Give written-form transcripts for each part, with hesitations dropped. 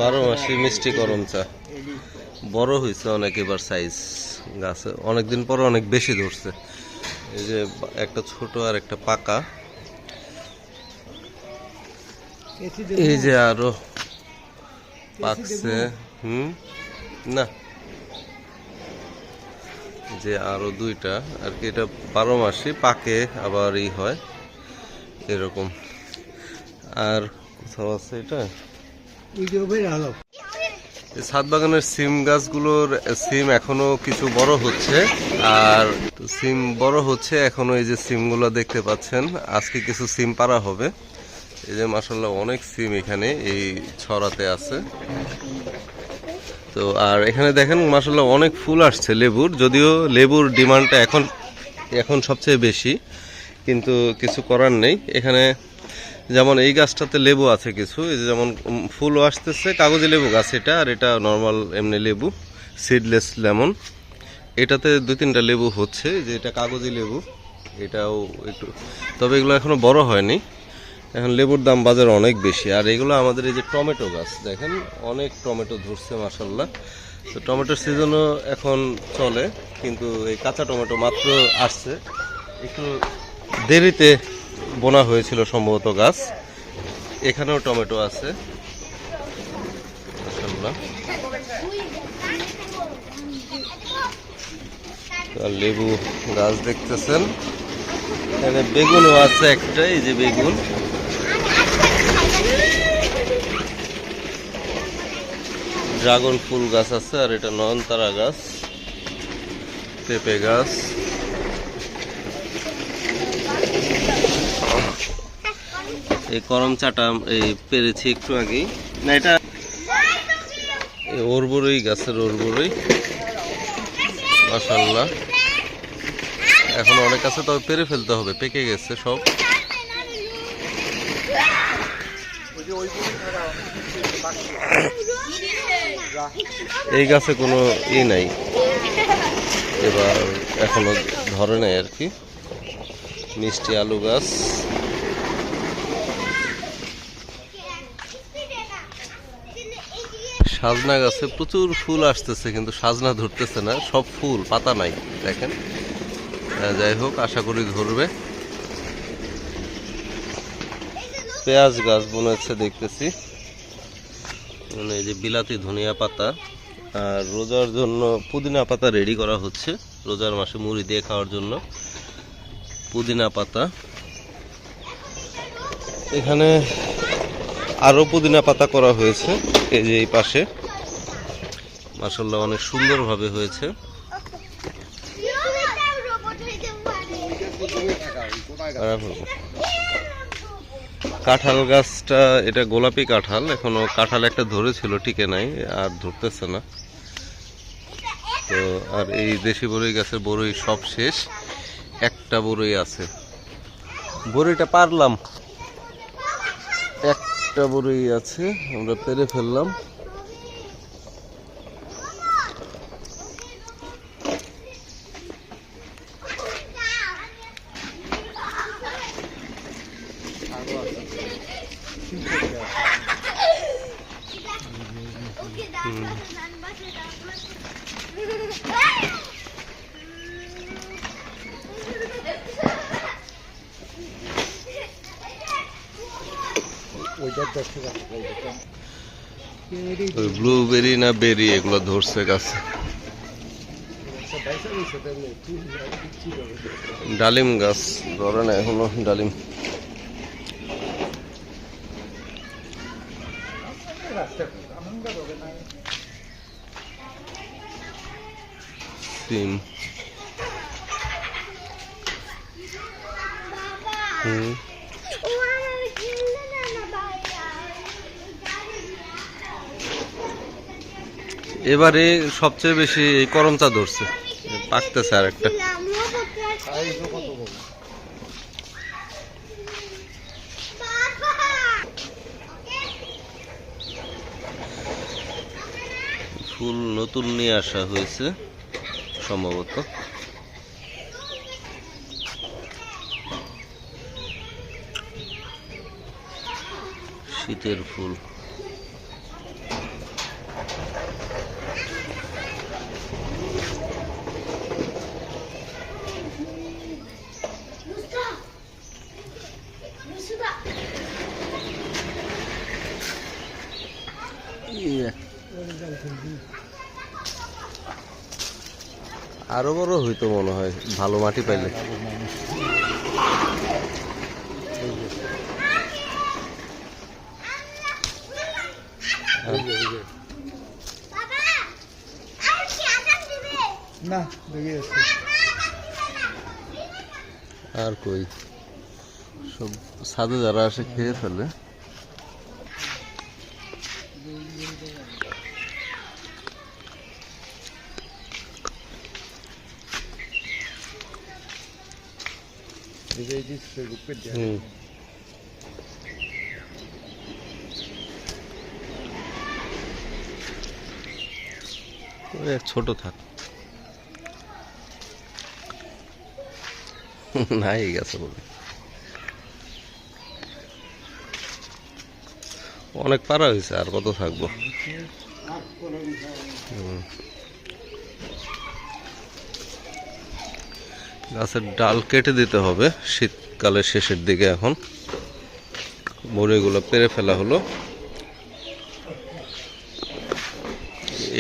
বারো মাসি মিষ্টি করম চা বড় হয়েছে অনেক, এবার সাইজ গাছে অনেকদিন পরে অনেক বেশি ধরছে। এই যে একটা ছোট আর একটা পাকা, এই যে আরো পাকছে। না, যে আরো দুইটা আর কি, এটা 12 মাসই পাকে আবার ই হয় এরকম। আর কোথাও আছে এটা ছাদ বাগানের সিম গাছগুলোর সিম এখনো কিছু বড় হচ্ছে, আর সিম বড় হচ্ছে এখনো। এই যে সিমগুলো দেখতে পাচ্ছেন, আজকে কিছু সিম পাড়া হবে। এই যে মাশাআল্লাহ অনেক সিম এখানে এই ছড়াতে আছে। তো আর এখানে দেখেন মাশাআল্লাহ অনেক ফুল আসছে লেবুর, যদিও লেবুর ডিমান্ডটা এখন সবচেয়ে বেশি, কিন্তু কিছু করার নেই। এখানে যেমন এই গাছটাতে লেবু আছে কিছু, এই যে যেমন ফুলও আসতেছে, কাগজি লেবু গাছ এটা, আর এটা নর্মাল এমনি লেবু সিডলেস লেমন। এটাতে 2-3টা লেবু হচ্ছে, যে এটা কাগজি লেবু, এটাও একটু, তবে এগুলো এখনো বড় হয়নি। এখন লেবুর দাম বাজারে অনেক বেশি। আর এগুলো আমাদের এই যে টমেটো গাছ দেখেন, অনেক টমেটো ধরছে মাশাআল্লাহ। তো টমেটোর সিজনও এখন চলে, কিন্তু এই কাঁচা টমেটো মাত্র আসছে, একটু দেরিতে বোনা হয়েছিল সম্ভবত গাছ। এখানেও টমেটো আছে মাশাআল্লাহ। লেবু গাছ দেখতেছেন, এখানে বেগুনও আছে একটা, এই যে বেগুন। ড্রাগন ফুল গাছ আছে, আর এটা নয়নতারা গাছ, পেঁপে গাছ। এই করম চাটা এই পেরেছি একটু আগেই, না এটা ওরবরই গাছের ওরবরই মাশাআল্লাহ। এখন অনেক আছে, তবে পেরে ফেলতে হবে, পেকে গেছে সব। এই গাছে কোনো ই নাই, এবার এখনো ধরে নাই আর কি। মিষ্টি আলু গাছ, সাজনা গাছে প্রচুর ফুল আসতেছে, কিন্তু সাজনা ধরতেছে না, সব ফুল, পাতা নাই দেখেন। যাই হোক, আশা করি ধরবে। পেঁয়াজ গাছ মনে হচ্ছে দেখতেছি, মানে এই যে বিলাতি ধনিয়া পাতা। আর রোজার জন্য পুদিনা পাতা রেডি করা হচ্ছে, রোজার মাসে মুড়ি দিয়ে খাওয়ার জন্য পুদিনা পাতা। এখানে আরো পুদিনা পাতা করা হয়েছে, এই যে এই পাশে মাশাআল্লাহ অনেক সুন্দরভাবে হয়েছে। কাঁঠাল গাছটা, এটা গোলাপি কাঁঠাল, এখনো কাঁঠাল একটা ধরেছিল, টিকে নাই, আর ধরতেছে না। তো আর এই দেশি বড়ই গাছের বড়ই সব শেষ, একটা বড়ই আছে। বড়ইটা পারলাম, একটা বড়ই আছে, আমরা পেরে ফেললাম। ব্লুবেরি না বেরি এগুলো ধরছে গাছে। ডালিম গাছ ধরে না এখনো, ডালিম। সিম, এবারে সবচেয়ে বেশি এই করম চা ধরছে, পাকতেছে আর একটা। ফুল নতুন নিয়ে আসা হয়েছে সম্ভবত। শীতের ফুল। আরো বড় হইতো মনে হয় ভালো মাটি পাইলে। আর কই সব ছাদে যারা আসে খেয়ে ফেলে। ছোট থাক নাই গেছে বলে অনেক পারা হয়েছে, আর কত থাকবো। গাছের ডাল কেটে দিতে হবে শীতকালের শেষের দিকে। এখন বড়িগুলো পেরে ফেলা হলো।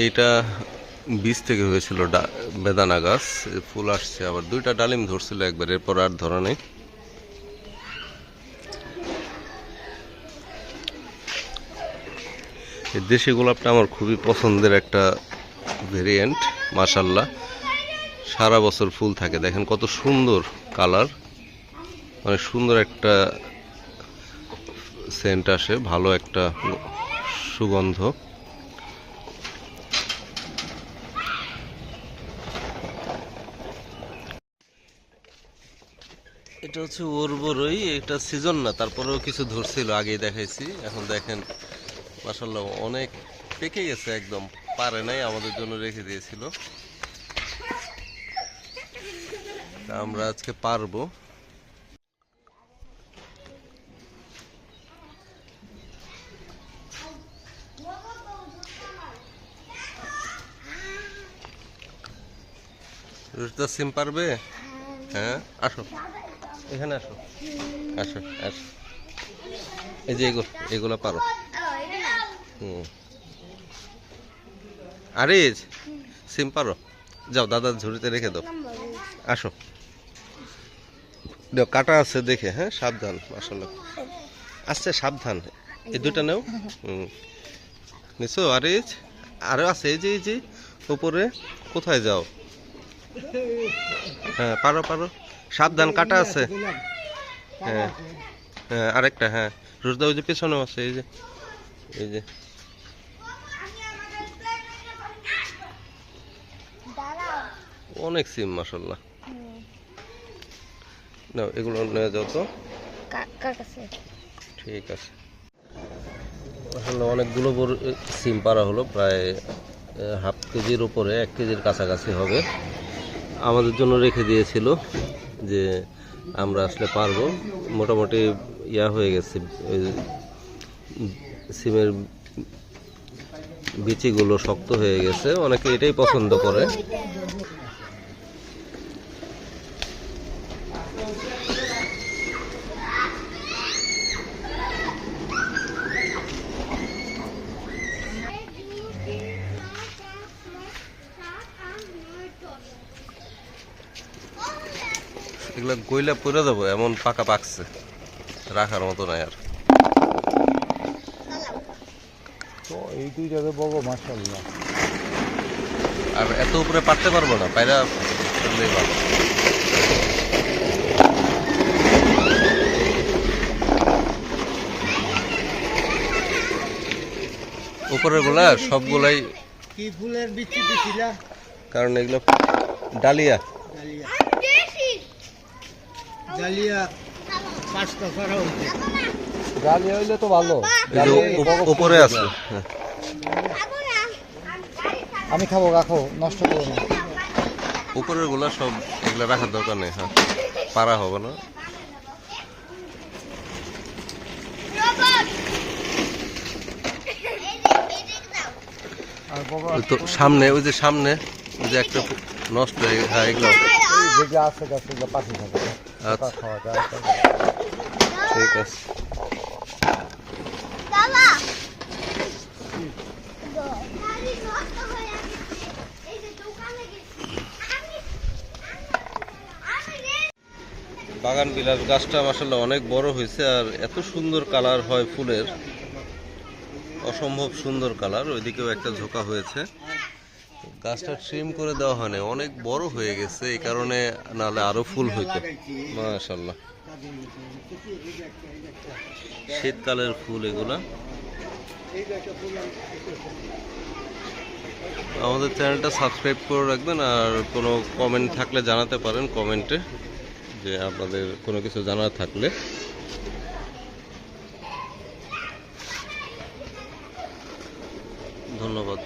এইটা বীজ থেকে হয়েছিল বেদানা গাছ, ফুল আসছে, আবার দুইটা ডালিম ধরছিল একবার, এরপর আর ধরা নেই। এই দেশি গোলাপটা আমার খুবই পছন্দের একটা ভেরিয়েন্ট, মাশাআল্লাহ। সারা বছর ফুল থাকে, দেখেন কত সুন্দর কালার, অনেক সুন্দর একটা সেন্ট আসে, ভালো একটা সুগন্ধ। এটা হচ্ছে ওরবরই, এটা সিজন না, তারপরেও কিছু ধরছিল, আগেই দেখাইছি। এখন দেখেন মাশাআল্লাহ অনেক পেকে গেছে, একদম পারে নাই, আমাদের জন্য রেখে দিয়েছিল। আমরা আজকে পারবো। রুশদা সিম পারবে? হ্যাঁ, আসো এখানে, আসো আসো আসো। এই যে এগুলো পারো। আরিজ সিম পারো? যাও দাদার ঝুড়িতে রেখে দাও, আসো। কাটা আছে দেখে, হ্যাঁ সাবধান, মাশাআল্লাহ আসছে, সাবধান। এই দুটা নেও। নিছো আরিজ? আরো আছে, এই যে উপরে। কোথায় যাও? হ্যাঁ পারো পারো, সাবধান, কাটা আছে। হ্যাঁ হ্যাঁ, আরেকটা, হ্যাঁ রুশদা ওই যে পেছনেও আছে, এই যে অনেক সিম মাশাআল্লাহ। নাও এগুলো নিয়ে যাও তো। ঠিক আছে, আসলে অনেকগুলো সিম পারা হলো, প্রায় হাফ কেজির উপরে, 1 কেজির কাছাকাছি হবে। আমাদের জন্য রেখে দিয়েছিল যে আমরা আসলে পারবো। মোটামুটি ইয়া হয়ে গেছে, সিমের বিচিগুলো শক্ত হয়ে গেছে, অনেকে এটাই পছন্দ করে। এগুলা গইলা পরে দেবো, এমন পাকা পাকছে, রাখার মতো নাই আর। এই দুইটাতে বগো মাশাআল্লাহ। আর এত উপরে পারতে পারবো না, পায়রা ফেললেই ভালো। উপরের গুলা সবগুলাই কি ফুলের বিচি দিছিলা? কারণ এগুলো ডালিয়া। ডালিয়া 5টা করা হইছে। ডালিয়া হইলে তো ভালো। উপরে আছে, আমি খাবো, রাখো, নষ্ট করো না। উপরের গুলা সব এগুলা রাখার দরকার নেই, হ্যাঁ পারা হবে না। আর বাবা ওই তো সামনে ওই যে সামনে ওই যে একটা নষ্ট হয়ে হ্যাঁ এগুলো যেগুলো আছে গাছ এগুলো পাশে থাকে আচ্ছা খাওয়া যায় ঠিক আছে বাগান বিলাস গাছটা মাশাআল্লাহ অনেক বড় হয়েছে আর এত সুন্দর কালার হয় ফুলের অসম্ভব সুন্দর কালার ওইদিকেও একটা ঝোঁকা হয়েছে গাছটা ট্রিম করে দেওয়া হয়নি অনেক বড় হয়ে গেছে এই কারণে নাহলে আরো ফুল হইতো মাশাআল্লাহ শীতকালের ফুল এগুলা আমাদের চ্যানেলটা সাবস্ক্রাইব করে রাখবেন আর কোনো কমেন্ট থাকলে জানাতে পারেন কমেন্টে যে আপনাদের কোনো কিছু জানার থাকলে ধন্যবাদ